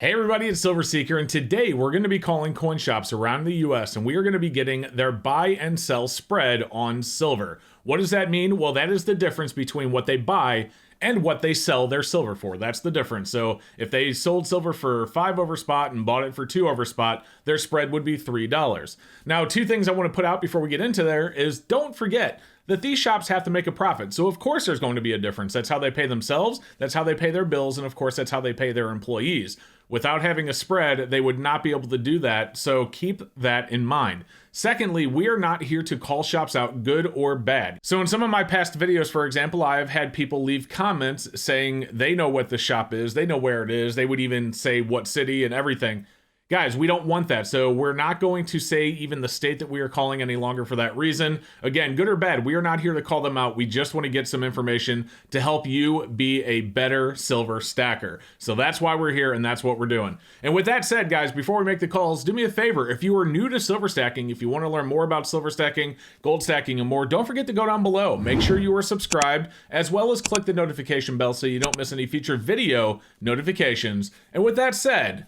Hey everybody, it's Silver Seeker, and today we're going to be calling coin shops around the US and we are going to be getting their buy and sell spread on silver. What does that mean? Well, that is the difference between what they buy and what they sell their silver for. That's the difference. So if they sold silver for 5 over spot and bought it for 2 over spot, their spread would be $3. Now, two things I want to put out before we get into there is don't forget that these shops have to make a profit. So of course there's going to be a difference. That's how they pay themselves, that's how they pay their bills, and of course that's how they pay their employees. Without having a spread, they would not be able to do that, so keep that in mind. Secondly, we are not here to call shops out good or bad. So in some of my past videos, for example, I have had people leave comments saying they know what the shop is, they know where it is, they would even say what city and everything. Guys, we don't want that, so we're not going to say even the state that we are calling any longer for that reason. Again, good or bad, we are not here to call them out. We just want to get some information to help you be a better silver stacker. So that's why we're here, and that's what we're doing. And with that said, guys, before we make the calls, do me a favor. If you are new to silver stacking, if you want to learn more about silver stacking, gold stacking, and more, don't forget to go down below. Make sure you are subscribed, as well as click the notification bell so you don't miss any future video notifications. And with that said,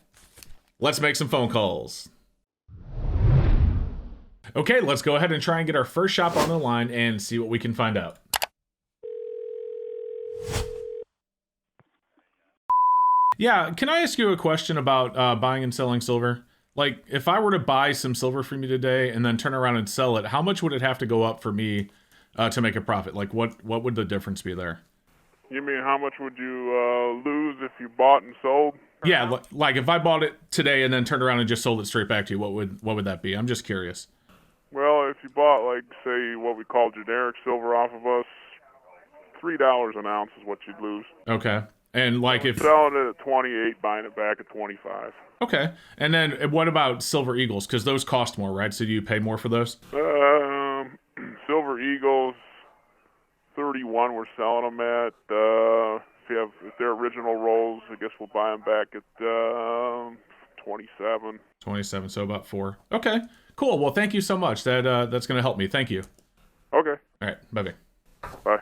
let's make some phone calls. Okay, let's go ahead and try and get our first shop on the line and see what we can find out. Yeah, can I ask you a question about buying and selling silver? Like, if I were to buy some silver from you today and then turn around and sell it, how much would it have to go up for me to make a profit? Like, what would the difference be there? You mean how much would you lose if you bought and sold? Yeah, like if I bought it today and then turned around and just sold it straight back to you, what would that be? I'm just curious. Well, if you bought, like, say, what we call generic silver off of us, $3 an ounce is what you'd lose. Okay. And like if selling it at 28, buying it back at 25. Okay. And then what about Silver Eagles? Because those cost more, right? So do you pay more for those? Silver Eagles, 31 we're selling them at. If they're original rolls, I guess we'll buy them back at 27. 27, so about 4. Okay, cool. Well, thank you so much. That's going to help me. Thank you. Okay. All right, bye-bye. Bye.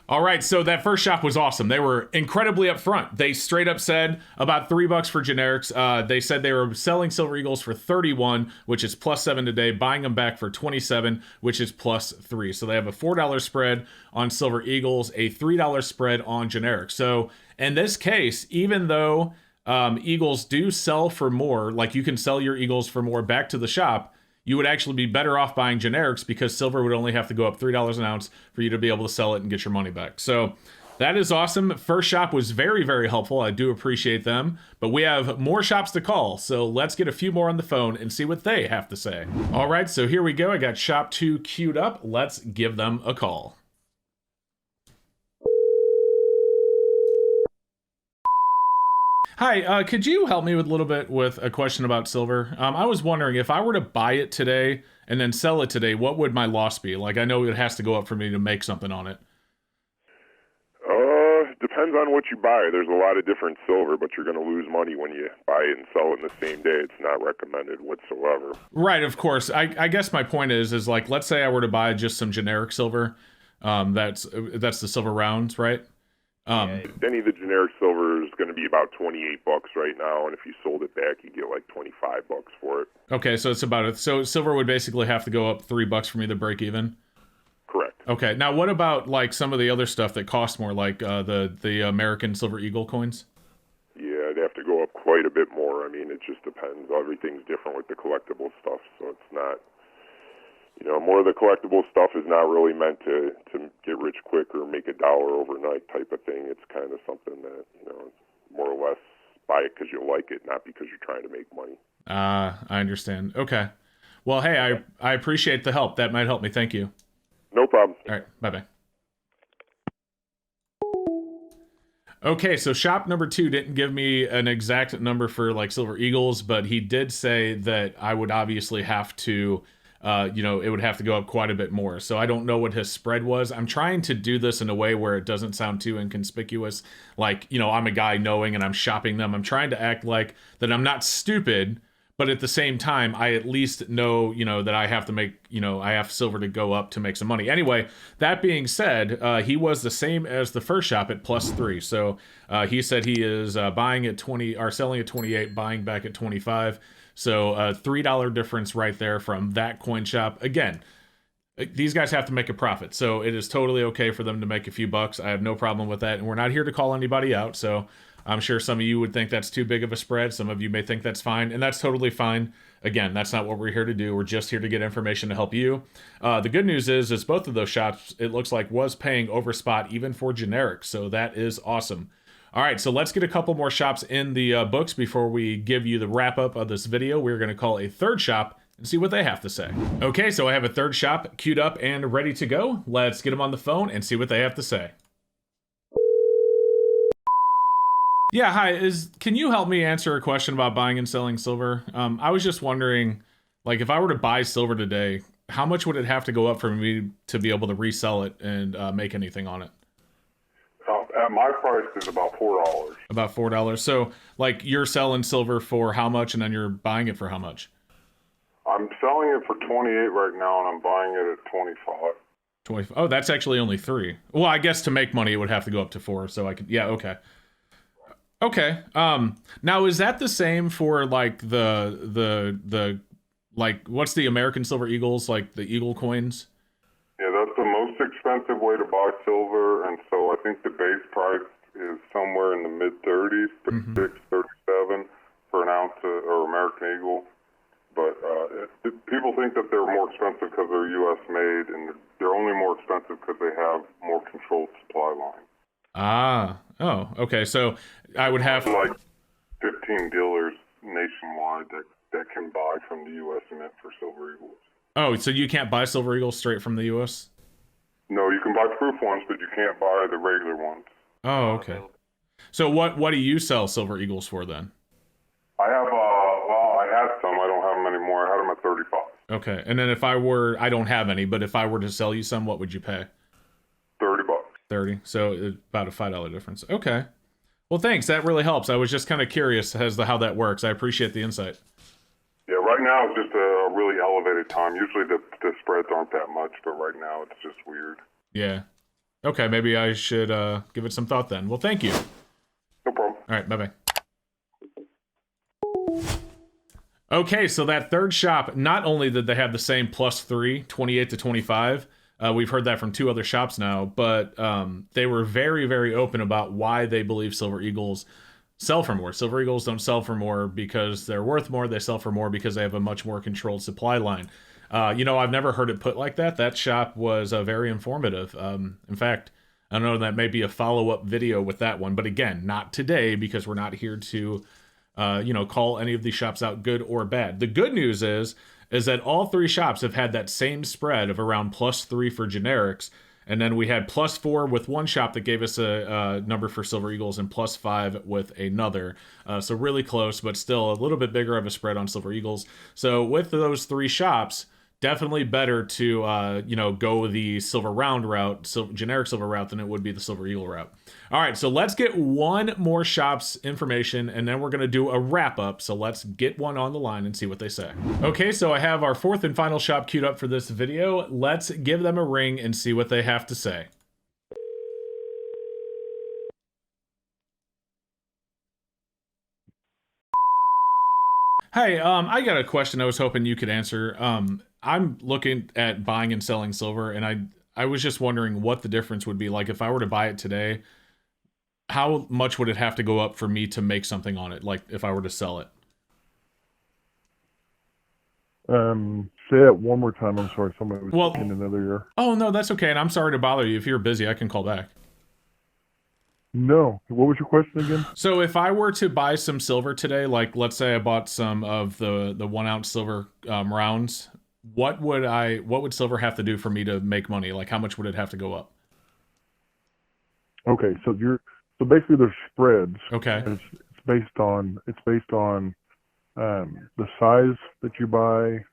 All right, so that first shop was awesome. They were incredibly upfront. They straight up said about $3 for generics. They said they were selling Silver Eagles for 31, which is +7 today, buying them back for 27, which is +3. So they have a $4 spread on Silver Eagles, a $3 spread on generics. So in this case, even though Eagles do sell for more, like you can sell your Eagles for more back to the shop, you would actually be better off buying generics because silver would only have to go up $3 an ounce for you to be able to sell it and get your money back. So that is awesome. First shop was very, very helpful. I do appreciate them, but we have more shops to call. So let's get a few more on the phone and see what they have to say. All right, so here we go. I got shop 2 queued up. Let's give them a call. Hi, could you help me with a little bit with a question about silver? I was wondering if I were to buy it today and then sell it today, what would my loss be? Like, I know it has to go up for me to make something on it. Depends on what you buy. There's a lot of different silver, but you're going to lose money when you buy it and sell it in the same day. It's not recommended whatsoever. Right, of course. I guess my point is like, let's say I were to buy just some generic silver. That's the silver rounds, right? Any of the generic silver is going to be about $28 right now, and if you sold it back, you get like $25 for it. Okay, so it's about so silver would basically have to go up $3 for me to break even. Correct. Okay, now what about like some of the other stuff that costs more, like the American Silver Eagle coins? Yeah, it'd have to go up quite a bit more. I mean, it just depends. Everything's different with the collectible stuff, so it's not. More of the collectible stuff is not really meant to get rich quick or make $1 overnight type of thing. It's kind of something that, more or less buy it because you like it, not because you're trying to make money. I understand. Okay. Well, hey, I appreciate the help. That might help me. Thank you. No problem. All right. Bye-bye. Okay, so shop number 2 didn't give me an exact number for like Silver Eagles, but he did say that I would obviously have to it would have to go up quite a bit more. So I don't know what his spread was. I'm trying to do this in a way where it doesn't sound too inconspicuous. Like, I'm a guy knowing and I'm shopping them. I'm trying to act like that I'm not stupid, but at the same time, I at least know, that I have to make, I have silver to go up to make some money. Anyway, that being said, he was the same as the first shop at +3. So he said he is buying at 20 or selling at 28, buying back at 25. So $3 difference right there from that coin shop. Again, these guys have to make a profit, so it is totally okay for them to make a few bucks. I have no problem with that, and we're not here to call anybody out, so I'm sure some of you would think that's too big of a spread. Some of you may think that's fine, and that's totally fine. Again, that's not what we're here to do. We're just here to get information to help you. The good news is both of those shops, it looks like, was paying over spot even for generic, so that is awesome. All right, so let's get a couple more shops in the books before we give you the wrap-up of this video. We're going to call a third shop and see what they have to say. Okay, so I have a third shop queued up and ready to go. Let's get them on the phone and see what they have to say. Yeah, hi. Can you help me answer a question about buying and selling silver? I was just wondering, like, if I were to buy silver today, how much would it have to go up for me to be able to resell it and make anything on it? At my price is about $4. About $4. So, like, you're selling silver for how much, and then you're buying it for how much? I'm selling it for 28 right now, and I'm buying it at 25. 25. Oh, that's actually only 3. Well, I guess to make money, it would have to go up to 4. So I could, yeah, okay. Okay. Now is that the same for like the like what's the American Silver Eagles, like the Eagle coins? Yeah, that's the most expensive way to buy silver, and so I think the base price is somewhere in the mid-30s, 36, 37 for an ounce or American Eagle. But people think that they're more expensive because they're U.S. made, and they're only more expensive because they have more controlled supply line. Ah, oh, okay. So I would have like 15 dealers nationwide that can buy from the U.S. Mint for Silver Eagles. Oh, so you can't buy Silver Eagles straight from the U.S.? No, you can buy proof ones, but you can't buy the regular ones. Oh, okay. So what do you sell Silver Eagles for then? I have I had some. I don't have them anymore. I had them at 35. Okay, and then I don't have any, but if I were to sell you some, what would you pay? $30. 30. So about a $5 difference. Okay. Well, thanks. That really helps. I was just kind of curious as to how that works. I appreciate the insight. Yeah, right now it's just a really elevated time. Usually the spreads aren't that much, but right now it's just weird. Yeah. Okay, maybe I should give it some thought then. Well, thank you. No problem. All right, bye-bye. Okay, so that third shop, not only did they have the same +3, 28 to 25, we've heard that from 2 other shops now, but they were very, very open about why they believe Silver Eagles sell for more. Silver Eagles don't sell for more because they're worth more. They sell for more because they have a much more controlled supply line. I've never heard it put like that. That shop was very informative. In fact, I don't know, that may be a follow-up video with that one, but again, not today because we're not here to call any of these shops out, good or bad. The good news is that all 3 shops have had that same spread of around +3 for generics, and then we had +4 with one shop that gave us a number for Silver Eagles and +5 with another. So really close, but still a little bit bigger of a spread on Silver Eagles. So with those 3 shops, definitely better to go the silver round route, generic silver route, than it would be the Silver Eagle route. All right, so let's get one more shop's information, and then we're going to do a wrap up. So let's get one on the line and see what they say. Okay, so I have our 4th and final shop queued up for this video. Let's give them a ring and see what they have to say. Hey, I got a question I was hoping you could answer. I'm looking at buying and selling silver, and I was just wondering what the difference would be. Like, if I were to buy it today, how much would it have to go up for me to make something on it? Like, if I were to sell it? Say that one more time. I'm sorry. Somebody was in another ear. Oh, no, that's okay. And I'm sorry to bother you. If you're busy, I can call back. No. What was your question again? So if I were to buy some silver today, like let's say I bought some of the 1 ounce silver rounds, what would silver have to do for me to make money? Like, how much would it have to go up? Okay, so basically there's spreads. Okay. It's based on the size that you buy.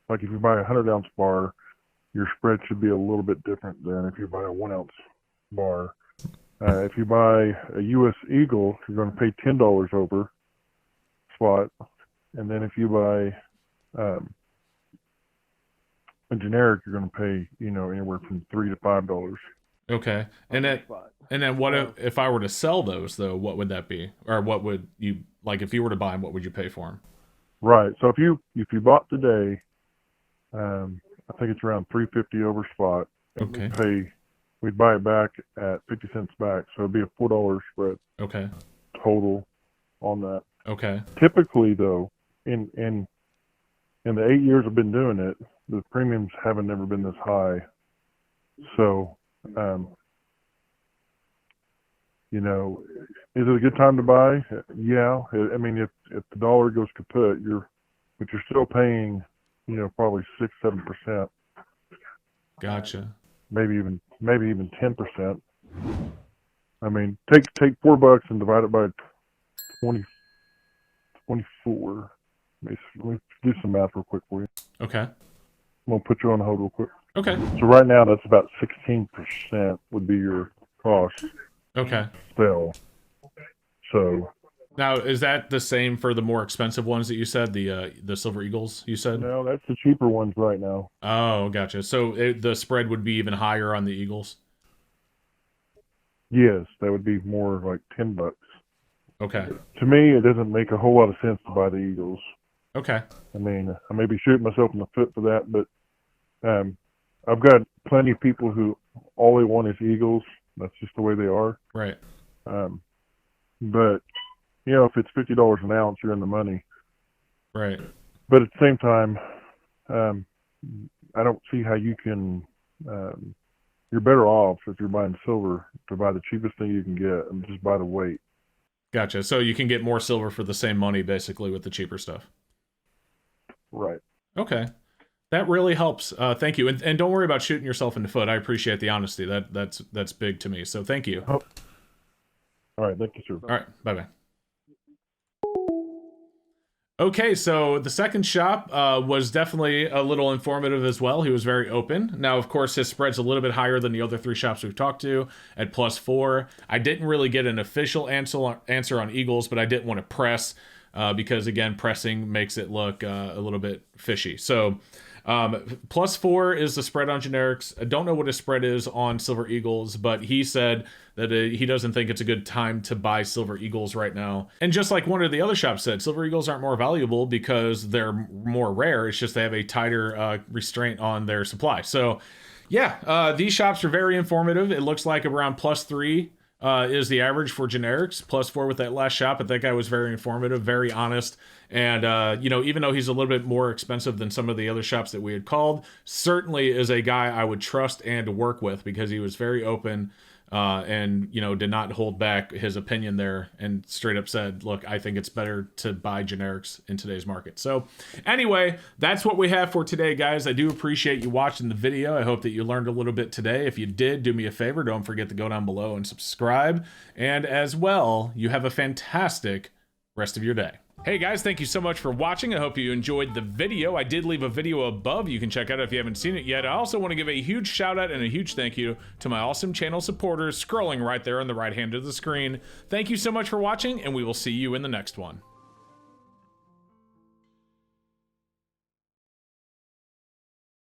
Like if you buy a 100-ounce bar, your spread should be a little bit different than if you buy a 1 ounce bar. If you buy a U.S. Eagle, you're going to pay $10 over spot. and then if you buy a generic, you're going to pay, you know, anywhere from $3 to $5. Okay. And then what if I were to sell those though? What would that be? Or what would you like if you were to buy them? What would you pay for them? Right. So if you bought today, I think it's around $3.50 over spot. Okay. We'd buy it back at 50 cents back, so it'd be a $4 spread Okay. total on that. Okay. Typically, though, in the 8 years I've been doing it, the premiums haven't never been this high. So, you know, is it a good time to buy? Yeah. I mean, if the dollar goes kaput, but you're still paying, you know, probably 6-7%, Gotcha. maybe even 10%. I mean, take $4 and divide it by 24. Let me do some math real quick for you. Okay. I'm gonna put you on hold real quick. Okay. So right now, that's about 16% would be your cost Okay. sell. So Now, is that the same for the more expensive ones that you said, the Silver Eagles? You said. no, that's the cheaper ones right now. Oh, gotcha. So the spread would be even higher on the Eagles. Yes, that would be more like $10. Okay. To me, it doesn't make a whole lot of sense to buy the Eagles. Okay. I mean, I may be shooting myself in the foot for that, but I've got plenty of people who all they want is Eagles. That's just the way they are. Right. But you know, if it's $50 an ounce, you're in the money. Right. But at the same time, I don't see how you can. You're better off if you're buying silver to buy the cheapest thing you can get and just buy the weight. Gotcha. So you can get more silver for the same money, basically, with the cheaper stuff. Right. Okay. That really helps. Thank you. And don't worry about shooting yourself in the foot. I appreciate the honesty. That's big to me. So thank you. Oh. All right. Thank you, sir. All right. Bye-bye. Okay, so the second shop was definitely a little informative as well. He was very open. Now, of course, his spread's a little bit higher than the other three shops we've talked to at +4. I didn't really get an official answer on Eagles, but I didn't want to press because, again, pressing makes it look a little bit fishy. So +4 is the spread on generics. I don't know what his spread is on Silver Eagles, but he said that he doesn't think it's a good time to buy Silver Eagles right now. And just like one of the other shops said, Silver Eagles aren't more valuable because they're more rare. It's just they have a tighter restraint on their supply. So yeah, these shops are very informative. It looks like around +3 is the average for generics. +4 with that last shop, but that guy was very informative, very honest. And, you know, even though he's a little bit more expensive than some of the other shops that we had called, certainly is a guy I would trust and work with because he was very open and, you know, did not hold back his opinion there and straight up said, look, I think it's better to buy generics in today's market. So anyway, that's what we have for today, guys. I do appreciate you watching the video. I hope that you learned a little bit today. If you did, do me a favor. Don't forget to go down below and subscribe. And as well, you have a fantastic rest of your day. Hey guys, thank you so much for watching. I hope you enjoyed the video. I did leave a video above you can check out if you haven't seen it yet. I also want to give a huge shout out and a huge thank you to my awesome channel supporters scrolling right there on the right hand of the screen. Thank you so much for watching, and we will see you in the next one.